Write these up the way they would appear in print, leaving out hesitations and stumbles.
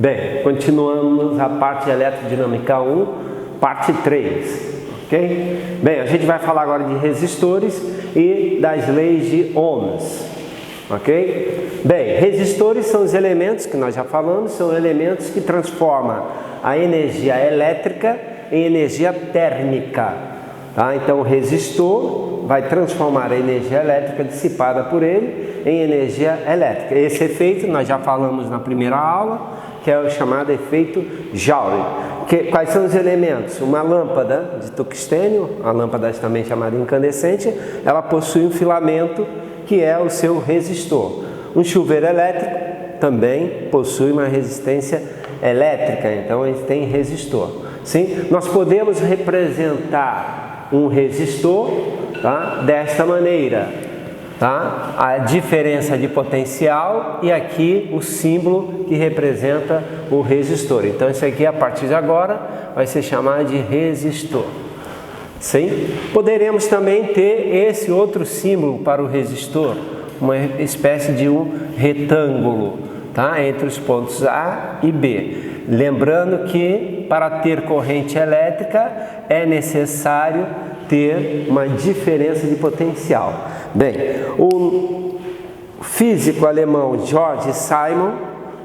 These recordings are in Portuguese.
Bem, continuamos a parte de eletrodinâmica 1, parte 3, ok? Bem, a gente vai falar agora de resistores e das leis de Ohms, ok? Bem, resistores são os elementos que nós já falamos, são elementos que transformam a energia elétrica em energia térmica, tá? Então o resistor vai transformar a energia elétrica dissipada por ele em energia elétrica. Esse efeito nós já falamos na primeira aula, que é o chamado efeito Joule. Quais são os elementos? Uma lâmpada de tungstênio, a lâmpada também chamada incandescente, ela possui um filamento que é o seu resistor. Um chuveiro elétrico também possui uma resistência elétrica, então ele tem resistor. Sim? Nós podemos representar um resistor, tá, desta maneira, tá? A diferença de potencial e aqui o símbolo que representa o resistor. Então isso aqui a partir de agora vai ser chamado de resistor. Sim? Poderemos também ter esse outro símbolo para o resistor, uma espécie de um retângulo, tá? Entre os pontos A e B. Lembrando que para ter corrente elétrica é necessário ter uma diferença de potencial. Bem, o físico alemão George Simon,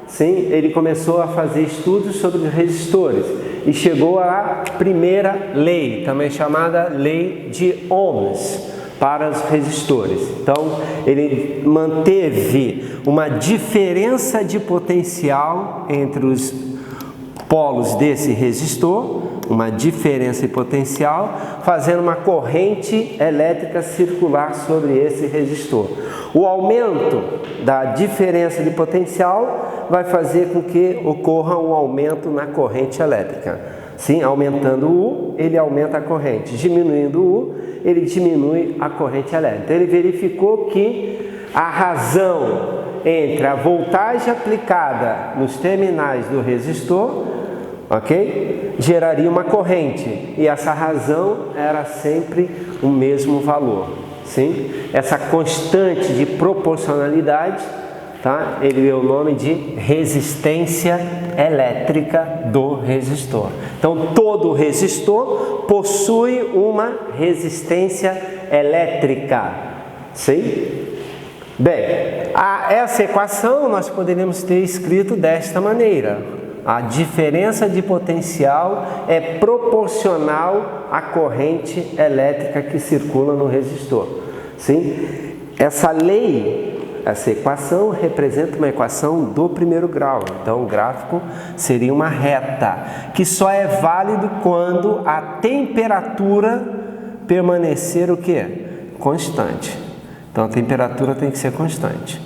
sim, ele começou a fazer estudos sobre resistores e chegou à primeira lei, também chamada lei de Ohms, para os resistores. Então, ele manteve uma diferença de potencial entre os polos desse resistor, uma diferença de potencial, fazendo uma corrente elétrica circular sobre esse resistor. O aumento da diferença de potencial vai fazer com que ocorra um aumento na corrente elétrica. Sim, aumentando o U, ele aumenta a corrente. Diminuindo o U, ele diminui a corrente elétrica. Então, ele verificou que a razão entre a voltagem aplicada nos terminais do resistor, ok? Geraria uma corrente, e essa razão era sempre o mesmo valor, sim? Essa constante de proporcionalidade, tá? Ele deu o nome de resistência elétrica do resistor. Então todo resistor possui uma resistência elétrica, sim? Bem, essa equação nós poderíamos ter escrito desta maneira: a diferença de potencial é proporcional à corrente elétrica que circula no resistor. Sim? Essa lei, essa equação representa uma equação do primeiro grau. Então o gráfico seria uma reta, que só é válido quando a temperatura permanecer o quê? Constante. Então a temperatura tem que ser constante.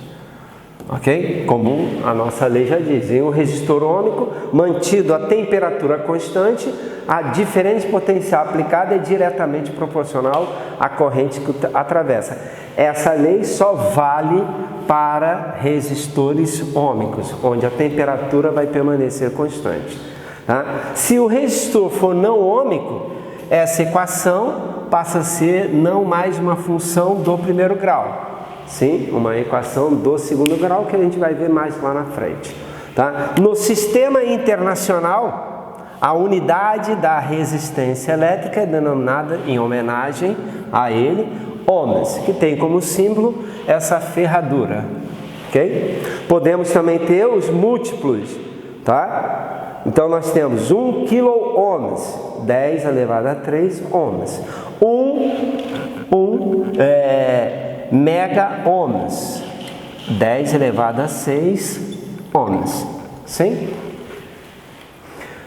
Ok? Como a nossa lei já diz, em um resistor ôhmico, mantido a temperatura constante, a diferença de potencial aplicada é diretamente proporcional à corrente que atravessa. Essa lei só vale para resistores ôhmicos, onde a temperatura vai permanecer constante. Tá? Se o resistor for não ôhmico, essa equação passa a ser não mais uma função do primeiro grau. Sim, uma equação do segundo grau que a gente vai ver mais lá na frente. Tá? No sistema internacional, a unidade da resistência elétrica é denominada, em homenagem a ele, ohms, que tem como símbolo essa ferradura. Okay? Podemos também ter os múltiplos. Tá? Então nós temos 1 kΩ, 10 elevado a 3 ohms. 1 mega ohms, 10 elevado a 6 ohms. Sim?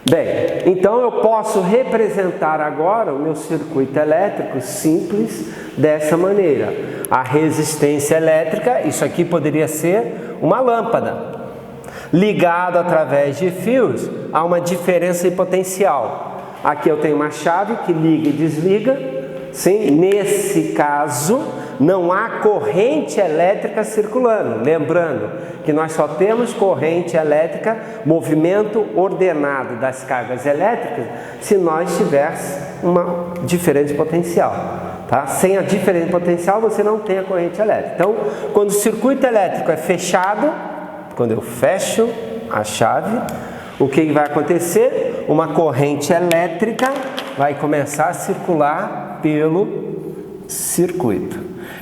Bem, então eu posso representar agora o meu circuito elétrico simples dessa maneira. A resistência elétrica, isso aqui poderia ser uma lâmpada, ligado através de fios a uma diferença de potencial. Aqui eu tenho uma chave que liga e desliga. Sim? Nesse caso, não há corrente elétrica circulando. Lembrando que nós só temos corrente elétrica, movimento ordenado das cargas elétricas, se nós tivermos uma diferença de potencial. Tá? Sem a diferença de potencial, você não tem a corrente elétrica. Então, quando o circuito elétrico é fechado, quando eu fecho a chave, O que vai acontecer? Uma corrente elétrica vai começar a circular pelo circuito.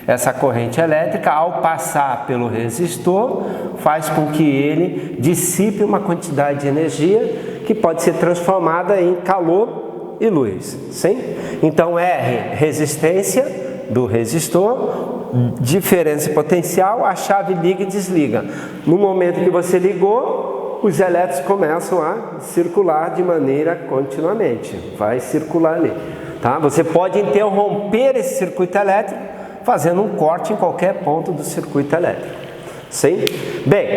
Essa corrente elétrica, ao passar pelo resistor, faz com que ele dissipe uma quantidade de energia que pode ser transformada em calor e luz. Sim? Então, R, resistência do resistor, diferença e potencial, a chave liga e desliga. No momento que você ligou, os elétrons começam a circular de maneira continuamente. Vai circular ali. Tá? Você pode interromper esse circuito elétrico fazendo um corte em qualquer ponto do circuito elétrico. Sim? Bem,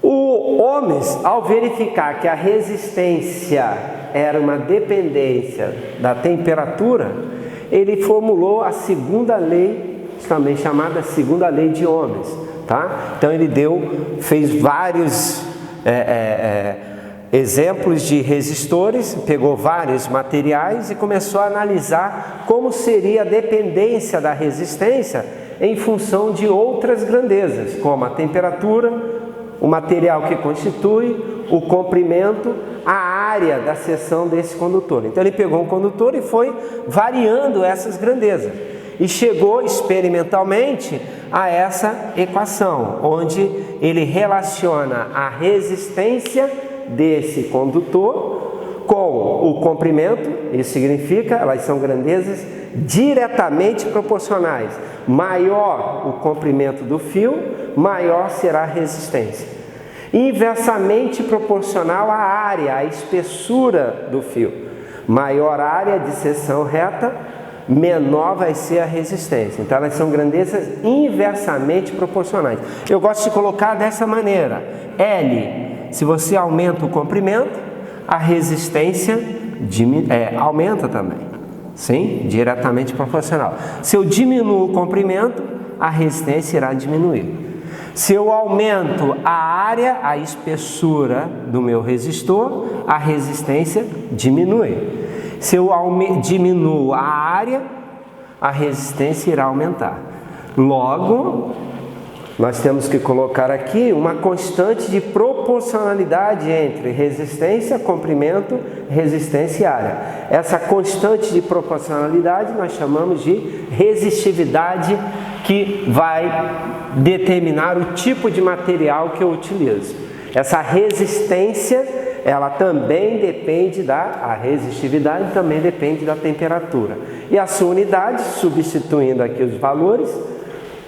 o Ohms, ao verificar que a resistência era uma dependência da temperatura, ele formulou a segunda lei, também chamada segunda lei de Ohms. Tá? Então ele fez vários exemplos de resistores, pegou vários materiais e começou a analisar como seria a dependência da resistência em função de outras grandezas, como a temperatura, o material que constitui, o comprimento, a área da seção desse condutor. Então ele pegou um condutor e foi variando essas grandezas e chegou experimentalmente a essa equação, onde ele relaciona a resistência desse condutor com o comprimento. Isso significa, elas são grandezas diretamente proporcionais. Maior o comprimento do fio, maior será a resistência. Inversamente proporcional à área, à espessura do fio. Maior área de seção reta, menor vai ser a resistência. Então elas são grandezas inversamente proporcionais. Eu gosto de colocar dessa maneira. L, se você aumenta o comprimento, a resistência aumenta também. Sim? Diretamente proporcional. Se eu diminuo o comprimento, a resistência irá diminuir. Se eu aumento a área, a espessura do meu resistor, a resistência diminui. Se eu diminuo a área, a resistência irá aumentar. Logo, nós temos que colocar aqui uma constante de proporcionalidade entre resistência, comprimento, resistência e área. Essa constante de proporcionalidade nós chamamos de resistividade, que vai determinar o tipo de material que eu utilizo. Essa resistência, ela também depende a resistividade também depende da temperatura. E a sua unidade, substituindo aqui os valores,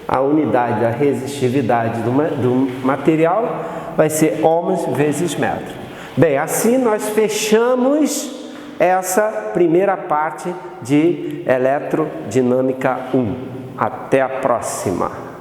a unidade da resistividade do material vai ser ohms vezes metro. Bem, assim nós fechamos essa primeira parte de Eletrodinâmica 1. Até a próxima!